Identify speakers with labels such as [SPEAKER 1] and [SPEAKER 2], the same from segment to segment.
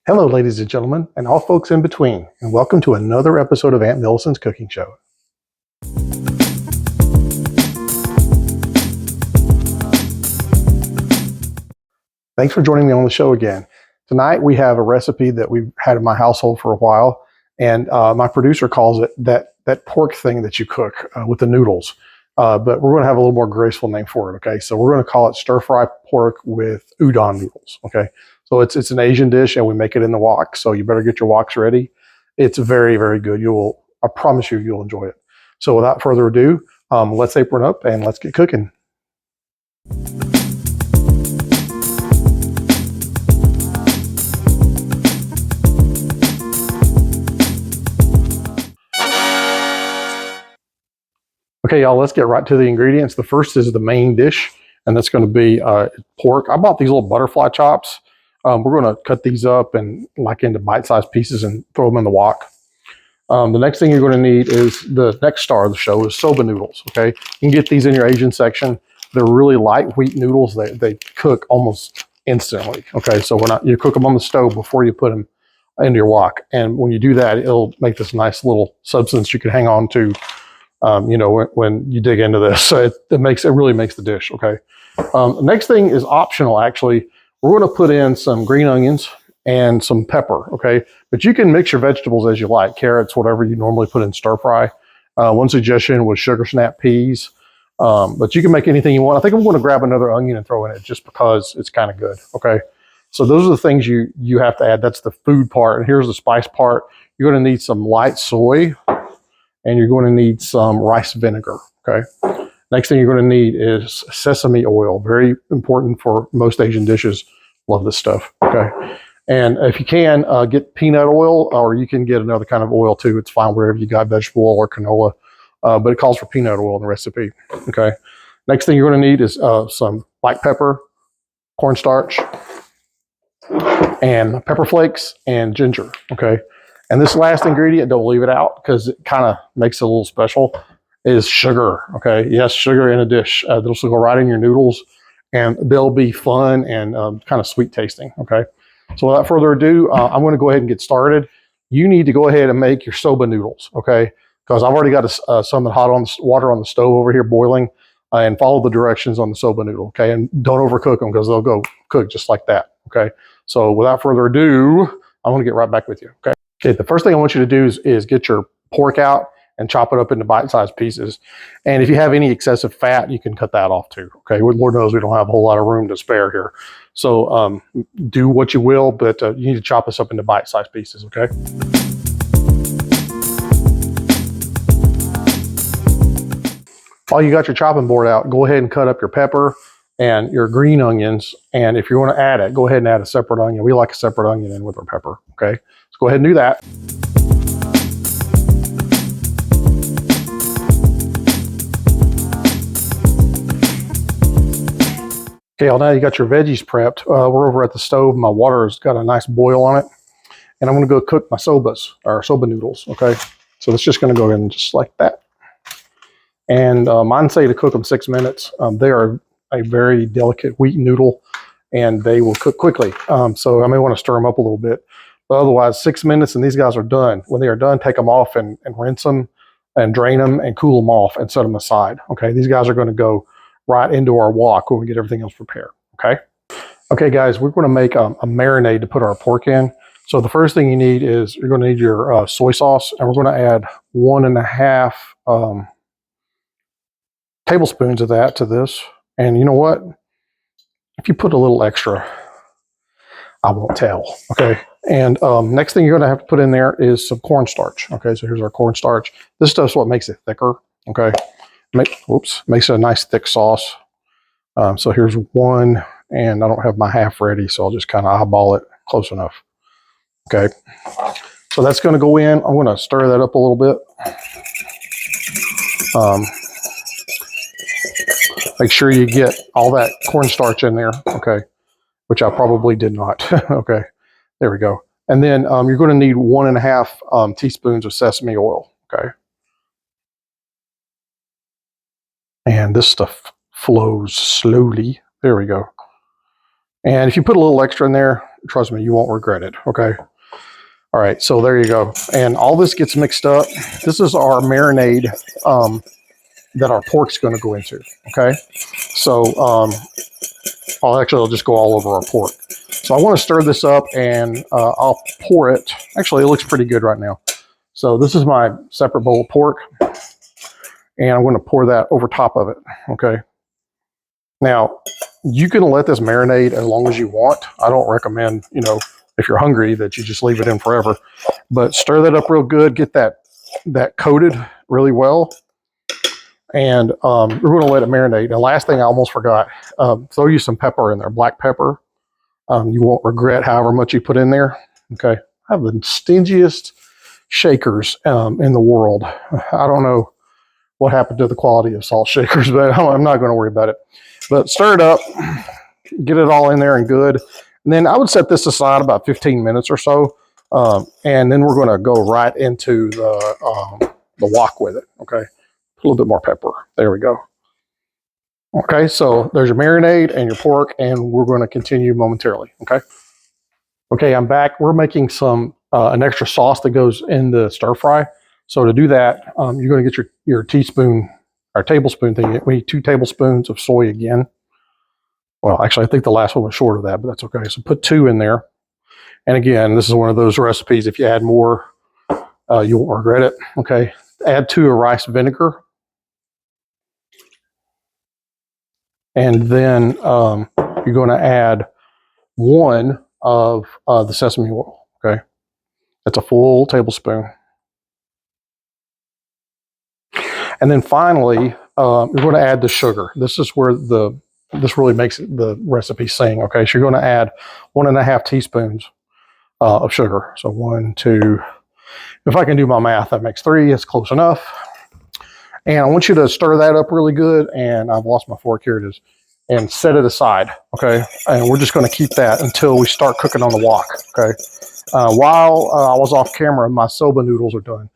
[SPEAKER 1] Hello, ladies and gentlemen, and all folks in between, and welcome to another episode of Aunt Millicent's Cooking Show. Thanks for joining me on the show again. Tonight we have a recipe that we've had in my household for a while, and my producer calls it that pork thing that you cook with the noodles. But we're going to have a little more graceful name for it. Okay, so we're going to call it stir-fry pork with udon noodles. Okay, so it's an Asian dish, and we make it in the wok. So you better get your woks ready. It's very, very good. I promise you, you'll enjoy it. So without further ado, let's apron up and let's get cooking. Okay, y'all, let's get right to the ingredients. The first is the main dish, and that's going to be pork. I bought these little butterfly chops. We're going to cut these up and like into bite-sized pieces and throw them in the wok. The next thing you're going to need is the next star of the show is soba noodles. Okay, you can get these in your Asian section. They're really light wheat noodles. They cook almost instantly. Okay, so you cook them on the stove before you put them into your wok, and when you do that, it'll make this nice little substance you can hang on to. When you dig into this, so it really makes the dish. Okay. Next thing is optional. Actually, we're going to put in some green onions and some pepper. Okay, but you can mix your vegetables as you like, carrots, whatever you normally put in stir fry. One suggestion was sugar snap peas, but you can make anything you want. I think I'm going to grab another onion and throw in it just because it's kind of good. Okay, so those are the things you have to add. That's the food part, and here's the spice part. You're going to need some light soy. And you're going to need some rice vinegar, okay? Next thing you're going to need is sesame oil, very important for most Asian dishes. Love this stuff, okay? And if you can, get peanut oil, or you can get another kind of oil too. It's fine wherever you got vegetable oil or canola, but it calls for peanut oil in the recipe, okay? Next thing you're going to need is some black pepper, cornstarch, and pepper flakes, and ginger, okay? And this last ingredient, don't leave it out because it kind of makes it a little special, is sugar, okay? Yes, sugar in a dish. This will go right in your noodles, and they'll be fun and kind of sweet tasting, okay? So without further ado, I'm going to go ahead and get started. You need to go ahead and make your soba noodles, okay? Because I've already got something hot water on the stove over here boiling, and follow the directions on the soba noodle, okay? And don't overcook them because they'll go cook just like that, okay? So without further ado, I'm going to get right back with you, okay? Okay, the first thing I want you to do is get your pork out and chop it up into bite-sized pieces. And if you have any excessive fat, you can cut that off too. Okay, Lord knows we don't have a whole lot of room to spare here. So do what you will, but you need to chop this up into bite-sized pieces, okay? While you got your chopping board out, go ahead and cut up your pepper and your green onions. And if you want to add it, go ahead and add a separate onion. We like a separate onion in with our pepper, okay? Let's go ahead and do that. Okay, well, now you got your veggies prepped. We're over at the stove. My water has got a nice boil on it. And I'm going to go cook my soba noodles, okay? So it's just going to go in just like that. And mine say to cook them 6 minutes. They are a very delicate wheat noodle, and they will cook quickly. So I may want to stir them up a little bit. But otherwise, 6 minutes and these guys are done. When they are done, take them off and rinse them and drain them and cool them off and set them aside. Okay, these guys are going to go right into our wok when we get everything else prepared. Okay. Okay, guys, we're going to make a marinade to put our pork in. So the first thing you need is you're going to need your soy sauce, and we're going to add 1.5 tablespoons of that to this. And you know what? If you put a little extra, I won't tell. Okay. And next thing you're going to have to put in there is some cornstarch. Okay, so here's our cornstarch. This stuff's what makes it thicker. Okay, makes it a nice thick sauce. So here's one, and I don't have my half ready, so I'll just kind of eyeball it close enough. Okay, so that's going to go in. I'm going to stir that up a little bit. Make sure you get all that cornstarch in there. Okay, which I probably did not. Okay. There we go. And then you're going to need 1.5 teaspoons of sesame oil, okay? And this stuff flows slowly. There we go. And if you put a little extra in there, Trust me, you won't regret it, okay? All right, so there you go. And all this gets mixed up. This is our marinade that our pork's gonna go into, okay? So I'll just go all over our pork. So I wanna stir this up and I'll pour it. Actually, it looks pretty good right now. So this is my separate bowl of pork and I'm gonna pour that over top of it, okay? Now, you can let this marinate as long as you want. I don't recommend, you know, if you're hungry that you just leave it in forever, but stir that up real good, get that coated really well. And we're going to let it marinate. And last thing I almost forgot, throw you some pepper in there, black pepper. You won't regret however much you put in there. Okay. I have the stingiest shakers in the world. I don't know what happened to the quality of salt shakers, but I'm not going to worry about it. But stir it up, get it all in there and good. And then I would set this aside about 15 minutes or so. And then we're going to go right into the wok with it. Okay. A little bit more pepper. There we go. Okay, so there's your marinade and your pork, and we're going to continue momentarily. Okay. Okay, I'm back. We're making some an extra sauce that goes in the stir fry. So to do that, you're going to get your teaspoon or tablespoon thing. We need 2 tablespoons of soy again. Well, actually, I think the last one was short of that, but that's okay. So put 2 in there. And again, this is one of those recipes. If you add more, you won't regret it. Okay. Add 2 of rice vinegar. And then you're going to add 1 of the sesame oil, okay? That's a full tablespoon. And then finally, you're going to add the sugar. This is where this really makes the recipe sing, okay? So you're going to add 1.5 teaspoons of sugar. So 1, 2, if I can do my math, that makes 3. It's close enough. And I want you to stir that up really good. And I've lost my fork. Here it is. And set it aside, okay? And we're just going to keep that until we start cooking on the wok, okay? While I was off camera, my soba noodles are done.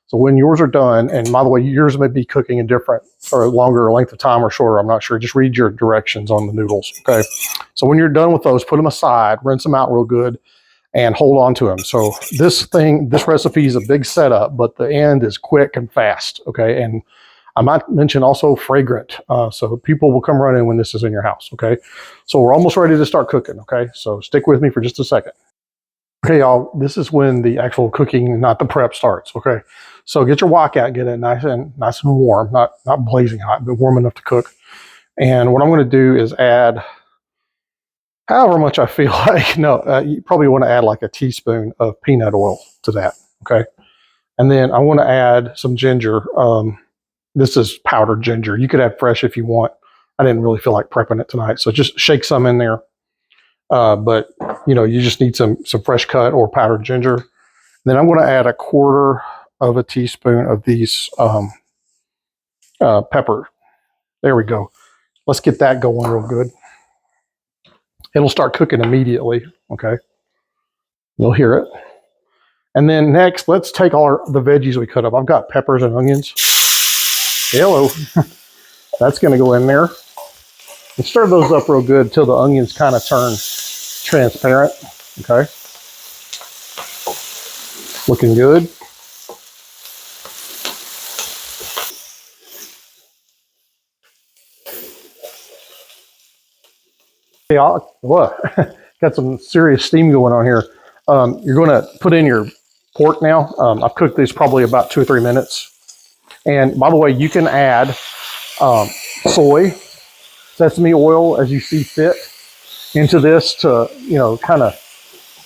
[SPEAKER 1] So when yours are done, and by the way, yours may be cooking in different or longer length of time or shorter, I'm not sure. Just read your directions on the noodles, okay? So when you're done with those, put them aside, rinse them out real good, and hold on to them. So this recipe is a big setup, but the end is quick and fast, okay? And I might mention also fragrant, so people will come running when this is in your house, okay? So we're almost ready to start cooking, okay? So stick with me for just a second. Okay, y'all, this is when the actual cooking, not the prep, starts, okay? So get your wok out, get it nice and warm, not blazing hot, but warm enough to cook. And what I'm going to do is add however much I feel like. No, you probably want to add like a teaspoon of peanut oil to that, okay? And then I want to add some ginger. This is powdered ginger. You could add fresh if you want. I didn't really feel like prepping it tonight, so just shake some in there. But you know, you just need some fresh cut or powdered ginger. Then I'm going to add 1/4 of a teaspoon of these pepper. There we go. Let's get that going real good. It'll start cooking immediately. Okay, you'll hear it. And then next, let's take all the veggies we cut up. I've got peppers and onions. Hello. That's going to go in there. And stir those up real good until the onions kind of turn transparent. Okay. Looking good. Hey, what? Got some serious steam going on here. You're going to put in your pork now. I've cooked these probably about 2 or 3 minutes. And by the way, you can add soy, sesame oil as you see fit into this to, you know, kind of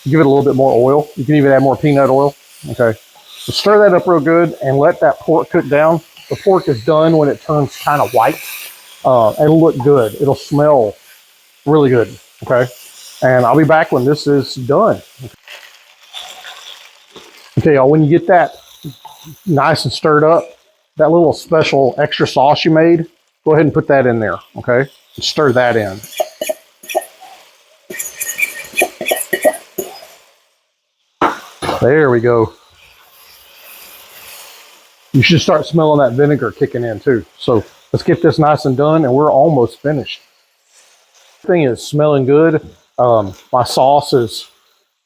[SPEAKER 1] give it a little bit more oil. You can even add more peanut oil. Okay. So stir that up real good and let that pork cook down. The pork is done when it turns kind of white. It'll look good. It'll smell really good. Okay. And I'll be back when this is done. Okay, y'all, when you get that nice and stirred up, that little special extra sauce you made, go ahead and put that in there, okay? And stir that in. There we go. You should start smelling that vinegar kicking in too. So let's get this nice and done, and we're almost finished. Thing is smelling good. My sauce is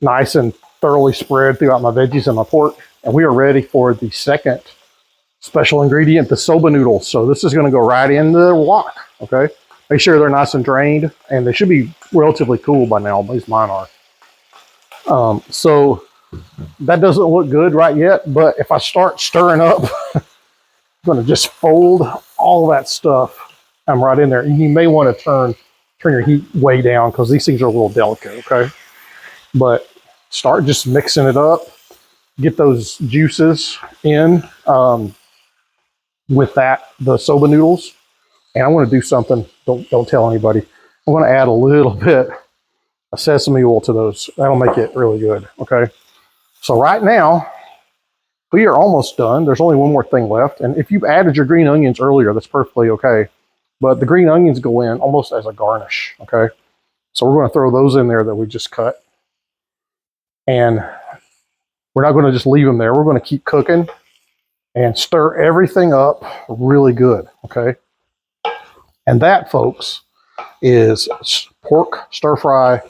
[SPEAKER 1] nice and thoroughly spread throughout my veggies and my pork. And we are ready for the second special ingredient, the soba noodles. So this is going to go right in the wok, okay? Make sure they're nice and drained, and they should be relatively cool by now, at least mine are. So that doesn't look good right yet, but if I start stirring up, I'm going to just fold all that stuff right in there. And you may want to turn your heat way down because these things are a little delicate, okay? But start just mixing it up. Get those juices in with the soba noodles. And I want to do something, don't tell anybody. I'm going to add a little bit of sesame oil to those. That'll make it really good, okay? So right now, we are almost done. There's only one more thing left. And if you've added your green onions earlier, that's perfectly okay. But the green onions go in almost as a garnish, okay? So we're going to throw those in there that we just cut. And we're not going to just leave them there. We're going to keep cooking and stir everything up really good, okay? And that, folks, is pork stir fry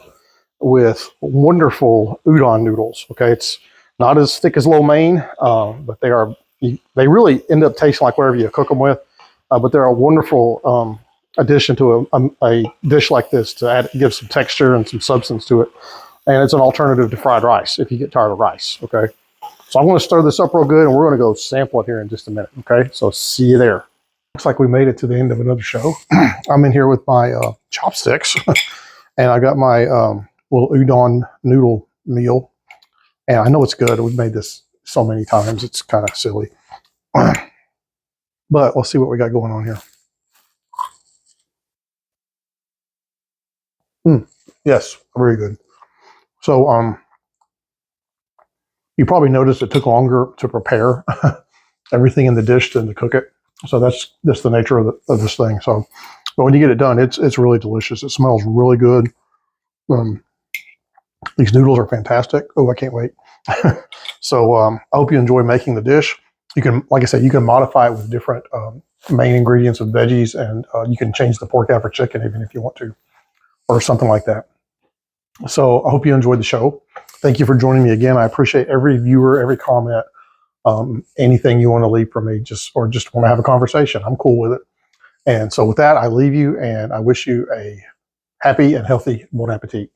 [SPEAKER 1] with wonderful udon noodles, okay? It's not as thick as lo mein, but they really end up tasting like whatever you cook them with. But they're a wonderful addition to a dish like this to give some texture and some substance to it. And it's an alternative to fried rice if you get tired of rice, okay? So I'm going to stir this up real good, and we're going to go sample it here in just a minute, okay? So see you there. Looks like we made it to the end of another show. I'm in here with my chopsticks, and I got my little udon noodle meal. And I know it's good. We've made this so many times. It's kind of silly. But let's see what we got going on here. Yes, very good. So you probably noticed it took longer to prepare everything in the dish than to cook it. So that's just the nature of this thing. So, but when you get it done, it's really delicious. It smells really good. These noodles are fantastic. Oh, I can't wait. So I hope you enjoy making the dish. You can, like I said, you can modify it with different main ingredients of veggies, and you can change the pork out for chicken even if you want to, or something like that. So I hope you enjoyed the show. Thank you for joining me again. I appreciate every viewer, every comment, anything you want to leave from me, just want to have a conversation. I'm cool with it. And so with that, I leave you, and I wish you a happy and healthy bon appetit.